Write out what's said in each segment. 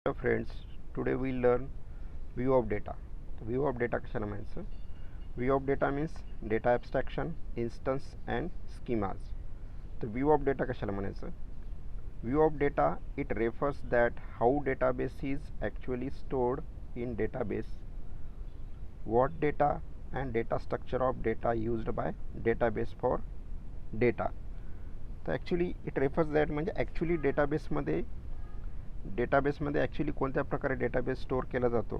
Hello friends, today we'll learn view of data. View of data कशाला म्हणायचं? View of data means data abstraction, instance and schemas. The view of data कशाला म्हणायचं? View of data, it refers that how database is actually stored in database, what data and data structure of data used by database for data. तर actually it refers that म्हणजे actually डेटाबेसमध्ये actually कोणत्या प्रकारे database store केला जातो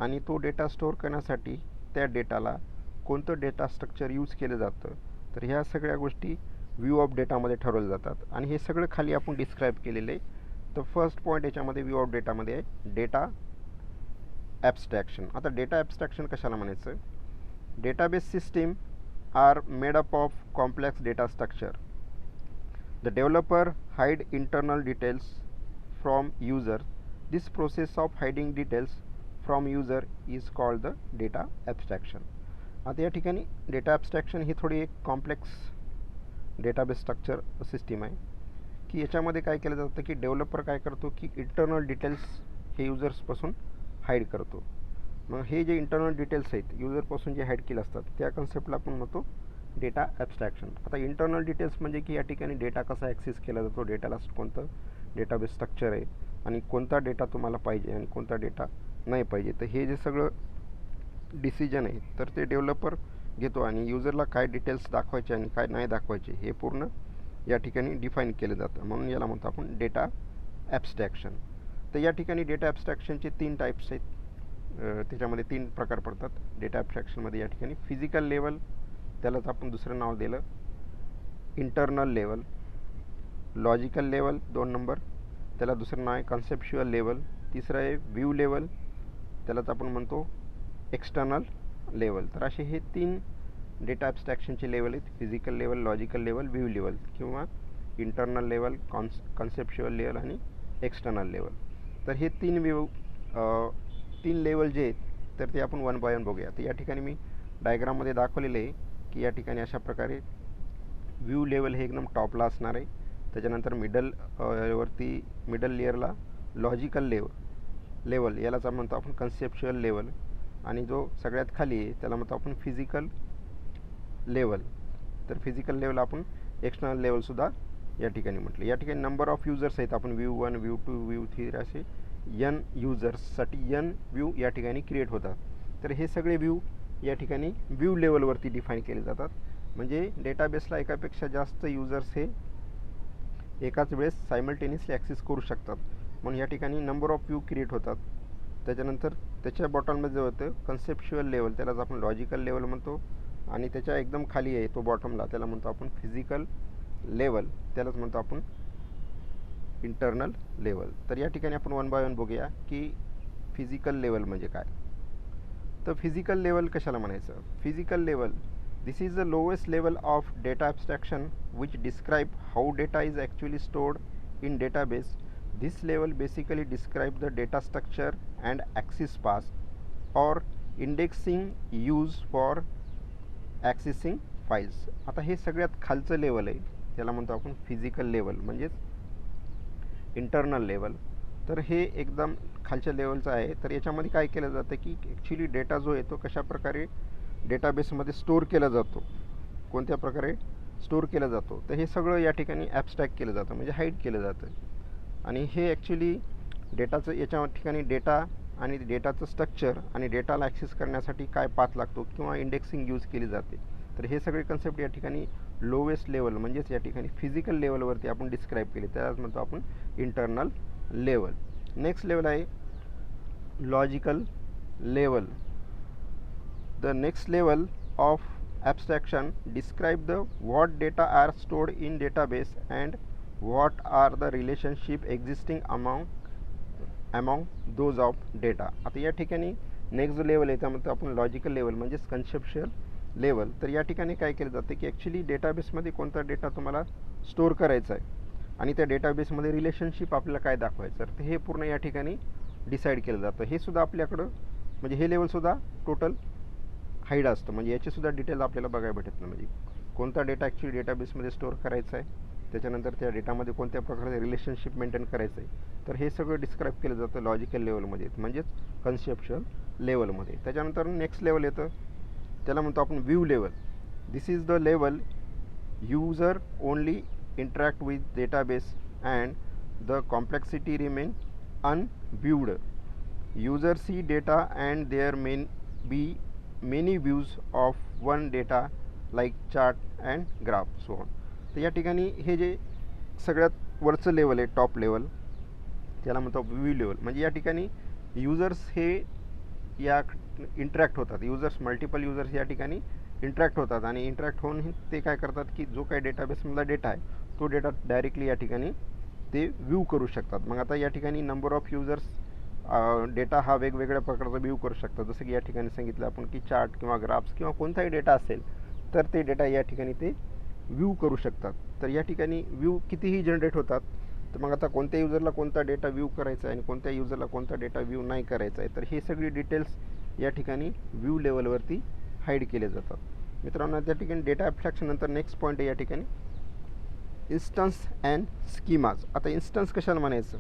आणि तो data store करण्यासाठी त्या डेटाला कोणतं डेटा स्ट्रक्चर यूज केलं जातं. तर ह्या सगळ्या गोष्टी व्ह्यू ऑफ डेटामध्ये ठरवल्या जातात आणि हे सगळं खाली आपण डिस्क्राईब केलेलं आहे. तर फर्स्ट पॉईंट याच्यामध्ये व्ह्यू ऑफ डेटामध्ये आहे डेटा ॲब्स्ट्रॅक्शन. आता डेटा ॲब्स्ट्रॅक्शन कशाला म्हणायचं? Database system are made up of complex data structure. The developer hide internal details from user. This process of hiding details from user is called the data abstraction. आता या ठिकाणी data abstraction ही थोडी एक complex database structure system आहे की याच्यामध्ये काय केलं जातं की डेव्हलपर काय करतो की इंटरनल डिटेल्स हे युजर्सपासून हाईड करतो. मग हे जे इंटरनल डिटेल्स आहेत युजरपासून जे हाईड केले असतात त्या कन्सेप्टला आपण म्हणतो डेटा ॲब्स्ट्रॅक्शन. आता इंटरनल डिटेल्स म्हणजे की या ठिकाणी डेटा कसा ॲक्सेस केला जातो, डेटाला कोणतं डेटाबेस स्ट्रक्चर आहे आणि कोणता डेटा तुम्हाला पाहिजे आणि कोणता डेटा नाही पाहिजे. तर हे जे सगळं डिसिजन आहे तर ते डेव्हलपर घेतो आणि युजरला काय डिटेल्स दाखवायचे आणि काय नाही दाखवायचे हे पूर्ण या ठिकाणी डिफाईन केलं जातं. म्हणून याला म्हणतो आपण डेटा ॲब्स्ट्रॅक्शन. तर या ठिकाणी डेटा ॲब्स्ट्रॅक्शनचे 3 टाईप्स आहेत. त्याच्यामध्ये 3 प्रकार पडतात डेटा ॲब्स्ट्रॅक्शनमध्ये. या ठिकाणी फिजिकल लेवल, त्यालाच आपण दुसरं नाव दिलं internal level. Logical level 2 number, त्याला दुसरं नाव आहे कन्सेप्च्युअल लेवल. तिसरं आहे व्ह्यू लेवल, त्यालाच आपण म्हणतो एक्सटर्नल लेवल. तर असे हे 3 डेटा ॲब्स्ट्रॅक्शनचे लेवल आहेत. Physical level, logical level, view level किंवा इंटरनल लेवल, कन्सेप्च्युअल लेवल आणि एक्सटर्नल लेवल. तर हे 3 लेवल जे आहेत तर ते आपण वन बाय वन बघूया. तर या ठिकाणी मी डायग्राममध्ये दाखवलेलं आहे की या ठिकाणी अशा प्रकारे व्ह्यू लेवल हे एकदम टॉपला असणार आहे. त्याच्यानंतर मिडल लेअरला लॉजिकल लेवल यालाच म्हणतो आपण कन्सेप्च्युअल लेवल आणि जो सगळ्यात खाली आहे त्याला म्हणतो आपण फिजिकल लेवल. तर फिजिकल लेवल आपण एक्सटर्नल लेवलसुद्धा या ठिकाणी म्हटलं. या ठिकाणी नंबर ऑफ युजर्स आहेत. आपण व्ह्यू 1, व्ह्यू 2, व्ह्यू 3 असे n युजर्ससाठी n व्ह्यू या ठिकाणी क्रिएट होतात. तर हे सगळे व्ह्यू या ठिकाणी व्ह्यू लेवलवरती डिफाईन केले जातात. म्हणजे डेटाबेसला एकापेक्षा जास्त युजर्स हे एकाच वेळेस सायमल्टेनियसली ॲक्सेस करू शकतात. म्हणून या ठिकाणी नंबर ऑफ व्ह्यू क्रिएट होतात. त्याच्यानंतर त्याच्या बॉटममध्ये जो होतं कन्सेप्च्युअल लेवल त्यालाच आपण लॉजिकल लेवल म्हणतो आणि त्याच्या एकदम खाली आहे तो बॉटमला त्याला म्हणतो आपण फिजिकल लेवल, त्यालाच म्हणतो आपण इंटरनल लेवल. तर या ठिकाणी आपण वन बाय वन बघूया की फिजिकल लेवल म्हणजे काय. तर फिजिकल लेवल कशाला म्हणायचं? Physical level, this is the lowest level of data abstraction which describe how data is actually stored in database. This level basically describe the data structure and access path or indexing use for accessing files. आता हे सगळ्यात खालचं level आहे त्याला म्हणतो आपण physical level म्हणजेच internal level. तर हे एकदम खालच्या लेवलचं आहे. तर याच्यामध्ये काय केलं जातं की ॲक्च्युली डेटा जो आहे तो कशाप्रकारे डेटाबेसमध्ये स्टोअर केला जातो, कोणत्या प्रकारे स्टोअर केला जातो, तर हे सगळं या ठिकाणी ॲब्स्ट्रॅक्ट केलं जातं म्हणजे हाईड केलं जातं. आणि हे ॲक्च्युली डेटाचं याच्या ठिकाणी डेटा आणि डेटाचं स्ट्रक्चर आणि डेटाला ॲक्सेस करण्यासाठी काय पाथ लागतो किंवा इंडेक्सिंग यूज केली जाते. तर हे सगळे कन्सेप्ट या ठिकाणी लोवेस्ट लेवल म्हणजेच या ठिकाणी फिजिकल लेवलवरती आपण डिस्क्राईब केले, त्यालाच म्हणतो आपण इंटरनल लेवल. नेक्स्ट लेवल आहे logical level. The next level of abstraction describe the what data are stored in database and what are the relationship existing among those of data. आता या ठिकाणी नेक्स्ट जो level आहे त्यामध्ये आपण logical level म्हणजेच conceptual level. तर या ठिकाणी काय केलं जातं की ॲक्च्युली डेटाबेसमध्ये कोणता डेटा तुम्हाला स्टोअर करायचा आहे आणि त्या डेटाबेसमध्ये रिलेशनशिप आपल्याला काय दाखवायचं तर हे पूर्ण या ठिकाणी डिसाईड केलं जातं. हे सुद्धा आपल्याकडं म्हणजे हे लेवलसुद्धा टोटल हाईड असतं. म्हणजे याचेसुद्धा डिटेल आपल्याला बघायला भेटत नाही. म्हणजे कोणता डेटा ॲक्च्युली डेटाबेसमध्ये स्टोअर करायचा आहे, त्याच्यानंतर त्या डेटामध्ये कोणत्या प्रकारचे रिलेशनशिप मेंटेन करायचं आहे तर हे सगळं डिस्क्राईब केलं जातं लॉजिकल लेवलमध्ये, म्हणजेच कन्सेप्च्युअल लेवलमध्ये. त्याच्यानंतर नेक्स्ट लेवल येतं, त्याला म्हणतो आपण view level. This is the level user only interact with database and the complexity remain unviewed. User see data and there may be many views of one data like chart and graph so on. तर या ठिकाणी हे जे सगळ्यात वरचं level आहे, top level, त्याला म्हणतो व्ह्यू लेवल. म्हणजे या ठिकाणी युजर्स हे या इंटरॅक्ट होतात, युजर्स मल्टिपल युजर्स या ठिकाणी इंटरॅक्ट होतात आणि इंटरॅक्ट होऊन ते काय करतात की जो काही डेटाबेसमधला डेटा आहे तो डेटा डायरेक्टली या ठिकाणी ते व्ह्यू करू शकतात. मग आता या ठिकाणी नंबर ऑफ युजर्स डेटा हा वेगवेगळ्या प्रकारचा व्ह्यू करू शकतात. जसं की या ठिकाणी सांगितलं आपण की चार्ट किंवा ग्राफ्स किंवा कोणताही डेटा असेल तर ते डेटा या ठिकाणी ते व्ह्यू करू शकतात. तर या ठिकाणी व्ह्यू कितीही जनरेट होतात. तर मग आता कोणत्या युजरला कोणता डेटा व्ह्यू करायचा आहे आणि कोणत्या युजरला कोणता डेटा व्ह्यू नाही करायचा आहे, तर हे सगळी डिटेल्स या ठिकाणी व्ह्यू लेवलवरती हाईड केले जातात. मित्रांनो, त्या ठिकाणी डेटा ॲब्स्ट्रॅक्शन नंतर नेक्स्ट पॉईंट आहे या ठिकाणी इन्स्टन्स अँड स्कीमाज. आता इन्स्टन्स कशाला म्हणायचं?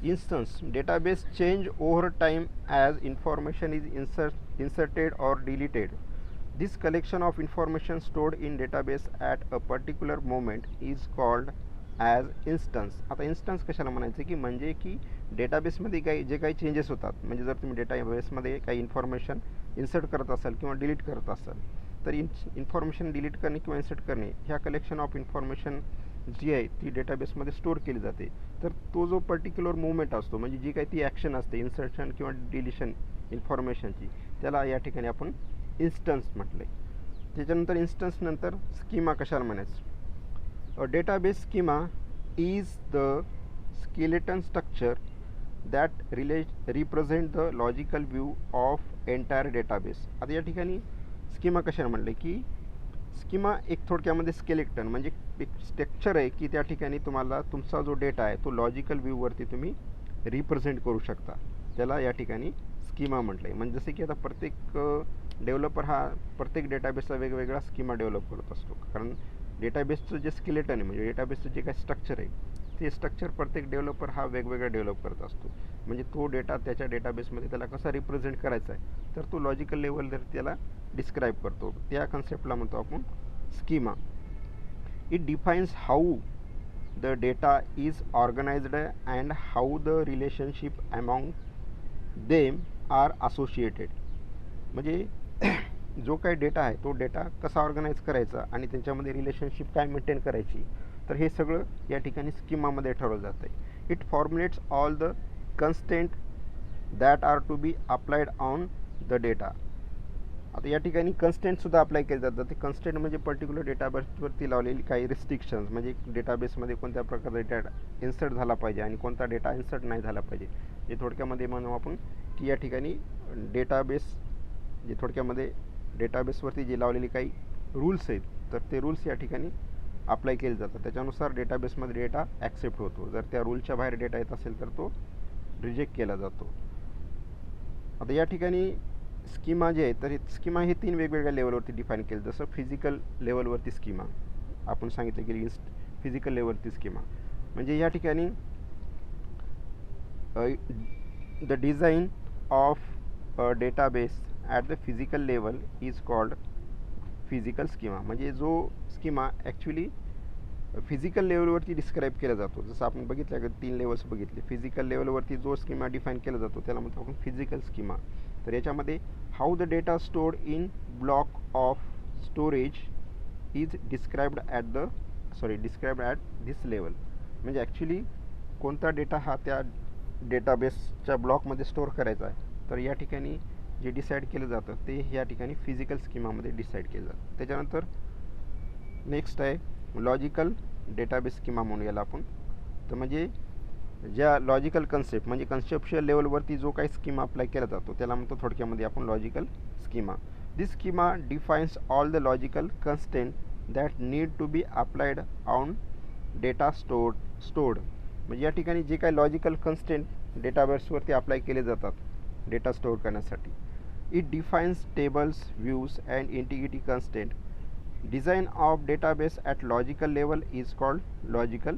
Instance database change over time as information is inserted or deleted. This collection of information stored in database at a particular moment is called as instance. आता instance कशाला म्हणायचं की म्हणजे की डेटाबेसमध्ये काही चेंजेस होतात, म्हणजे जर तुम्ही डेटाबेसमध्ये काही इन्फॉर्मेशन इन्सर्ट करत असाल किंवा डिलीट करत असाल तर इन्फॉर्मेशन डिलीट करणे किंवा इन्सर्ट करणे ह्या कलेक्शन ऑफ इन्फॉर्मेशन जी आहे ती डेटाबेसमध्ये स्टोअर केली जाते. तर तो जो पर्टिक्युलर मुवमेंट असतो, म्हणजे जी काही ती ॲक्शन असते इन्सर्शन किंवा डिलिशन इन्फॉर्मेशनची, त्याला या ठिकाणी आपण इन्स्टन्स म्हटलं आहे. त्याच्यानंतर इन्स्टन्स नंतर स्कीमा कशाला म्हणायचं? A database schema is the skeleton structure that represent the logical view of entire database. आता या ठिकाणी स्कीमा कशाला म्हटलं की स्कीमा एक थोडक्यामध्ये स्केलेटन म्हणजे एक स्ट्रक्चर आहे की त्या ठिकाणी तुम्हाला तुमचा जो डेटा आहे तो लॉजिकल व्ह्यूवरती तुम्ही रिप्रेझेंट करू शकता, त्याला या ठिकाणी स्कीमा म्हटलं आहे. म्हणजे जसे की आता प्रत्येक डेव्हलपर हा प्रत्येक डेटाबेसचा वेगवेगळा स्कीमा डेव्हलप करत असतो, कारण डेटाबेसचं जे स्केलेटन आहे म्हणजे डेटाबेसचं जे काही स्ट्रक्चर आहे ते स्ट्रक्चर प्रत्येक डेव्हलपर हा वेगवेगळा डेव्हलप करत असतो. म्हणजे तो डेटा त्याच्या डेटाबेसमध्ये त्याला कसा रिप्रेझेंट करायचा आहे तर तो लॉजिकल लेवलवर त्याला डिस्क्राईब करतो. त्या कन्सेप्टला म्हणतो आपण schema. It defines how the data is organised and how the relationship among them are associated. म्हणजे जो काही डेटा आहे तो डेटा कसा ऑर्गनाईज करायचा आणि त्याच्यामध्ये रिलेशनशिप काय मेंटेन करायची, तर हे सगळं या ठिकाणी स्कीमामध्ये ठरवलं जातं आहे. It formulates all the constant that are to be applied on the data. आता या ठिकाणी कन्स्टेंटसुद्धा अप्लाय केले जातात. ते कन्स्टेंट म्हणजे पर्टिक्युलर डेटाबेसवरती लावलेली काही रिस्ट्रिक्शन्स, म्हणजे डेटाबेसमध्ये कोणत्या प्रकारचा डेटा इन्सर्ट झाला पाहिजे आणि कोणता डेटा इन्सर्ट नाही झाला पाहिजे. जे थोडक्यामध्ये म्हणू आपण की या ठिकाणी डेटाबेस जे थोडक्यामध्ये डेटाबेसवरती जे लावलेली काही रूल्स आहेत तर ते रूल्स या ठिकाणी अप्लाय केले जातात. त्याच्यानुसार डेटाबेसमध्ये डेटा ॲक्सेप्ट होतो. जर त्या रूलच्या बाहेर डेटा येत असेल तर तो रिजेक्ट केला जातो. आता या ठिकाणी स्कीमा जे आहे तर स्कीमा हे 3 वेगवेगळ्या लेवलवरती डिफाईन केलं. जसं फिजिकल लेवलवरती स्कीमा आपण सांगितलं की फिजिकल लेवलवरती स्कीमा म्हणजे या ठिकाणी the design of database at the physical level is called physical schema. म्हणजे जो स्कीमा ॲक्च्युली फिजिकल लेवलवरती डिस्क्राईब केला जातो. जसं आपण बघितलं की 3 लेवल्स बघितले. फिजिकल लेवलवरती जो स्कीमा डिफाईन केला जातो त्याला म्हणतो आपण फिजिकल स्कीमा. तर याच्यामध्ये how the data stored in block of storage is described at this level. म्हणजे ॲक्च्युली कोणता डेटा हा त्या डेटाबेसच्या ब्लॉकमध्ये स्टोअर करायचा आहे तर या ठिकाणी जे डिसाईड केलं जातं ते या ठिकाणी फिजिकल स्कीमामध्ये डिसाईड केलं जातं. त्याच्यानंतर नेक्स्ट आहे लॉजिकल डेटाबेस स्कीमा म्हणून याला आपण. तर म्हणजे ज्या लॉजिकल कन्सेप्ट म्हणजे कन्सेप्च्युअल लेवलवरती जो काही स्कीमा अप्लाय केला जातो त्याला म्हणतो थोडक्यामध्ये आपण logical schema. This schema defines all the logical constant that need to be applied on data stored. म्हणजे या ठिकाणी जे काही लॉजिकल कन्स्टेंट डेटाबेसवरती अप्लाय केले जातात डेटा स्टोअर करण्यासाठी. It defines tables, views and integrity constant. Design of database at logical level is called logical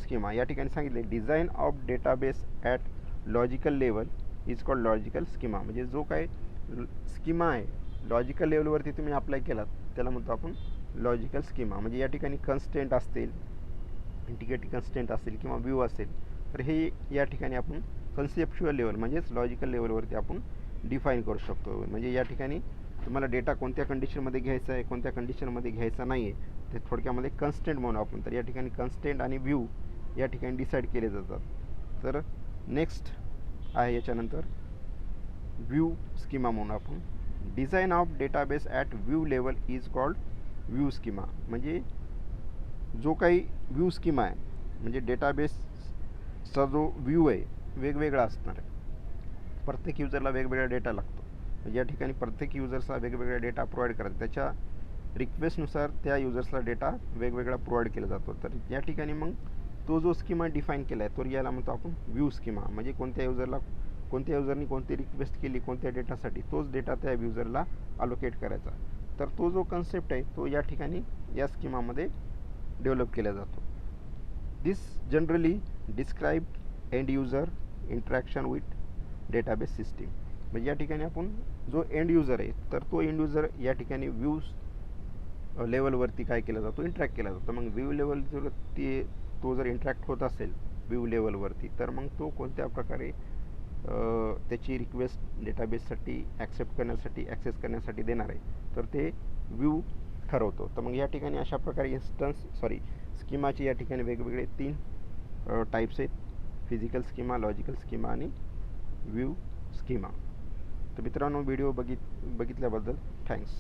schema. या ठिकाणी सांगितले design of database at logical level is called logical schema. म्हणजे जो काय schema आहे लॉजिकल लेवलवरती तुम्ही अप्लाय केलात त्याला म्हणतो आपण लॉजिकल स्कीमा. म्हणजे या ठिकाणी कन्स्टेंट असतील, इंटिग्रेटिव्ह कन्स्टेंट असेल किंवा व्ह्यू असेल तर हे या ठिकाणी आपण कन्सेप्च्युअल लेवल म्हणजेच लॉजिकल लेवलवरती आपण डिफाईन करू शकतो. म्हणजे या ठिकाणी तुम्हाला डेटा कोणत्या कंडिशनमध्ये घ्यायचा आहे, कोणत्या कंडिशनमध्ये घ्यायचा नाही आहे ते थोडक्यामध्ये कन्स्टेंट म्हणू आपण. तर या ठिकाणी कन्स्टेंट आणि व्ह्यू या ठिकाणी डिसाईड केले जातात. तर नेक्स्ट आहे याच्यानंतर व्ह्यू स्कीमा म्हणून आपण. Design of database at view level is called view schema. म्हणजे जो काही व्ह्यू स्कीमा आहे म्हणजे डेटाबेसचा जो व्ह्यू आहे वेगवेगळा असणार आहे. प्रत्येक युजरला वेगवेगळा डेटा लागतो. म्हणजे या ठिकाणी प्रत्येक युजर्सला वेगवेगळा डेटा प्रोव्हाइड करायचा, त्याच्या रिक्वेस्टनुसार त्या युजर्सला डेटा वेगवेगळा प्रोव्हाइड केला जातो. तर या ठिकाणी मग तो जो स्कीमा डिफाईन केला आहे तो याला म्हणतो आपण व्ह्यू स्कीमा. म्हणजे कोणत्या युजरनी कोणती रिक्वेस्ट केली कोणत्या डेटासाठी तोच डेटा त्या युजरला अलोकेट करायचा. तर तो जो कन्सेप्ट आहे तो या ठिकाणी या स्कीमामध्ये डेव्हलप केला जातो. This generally describe end user interaction with database system. म्हणजे या ठिकाणी आपण जो एंड युजर आहे तर तो एंड युजर या ठिकाणी व्ह्यू लेवलवरती काय केला जातो, इंटरॅक्ट केला जातो. मग व्ह्यू लेवलवरती तो जर इंटरॅक्ट होत असेल व्ह्यू लेवलवरती तर मग तो कोणत्या प्रकारे त्याची रिक्वेस्ट डेटाबेससाठी ॲक्सेप्ट करण्यासाठी ॲक्सेस करण्यासाठी देणार आहे तर ते व्ह्यू ठरवतो. तर मग या ठिकाणी अशा प्रकारे स्कीमाचे या ठिकाणी वेगवेगळे 3 टाईप्स आहेत. फिजिकल स्कीमा, लॉजिकल स्कीमा आणि व्ह्यू स्कीमा. तर मित्रांनो व्हिडिओ बघितल्याबद्दल थँक्स.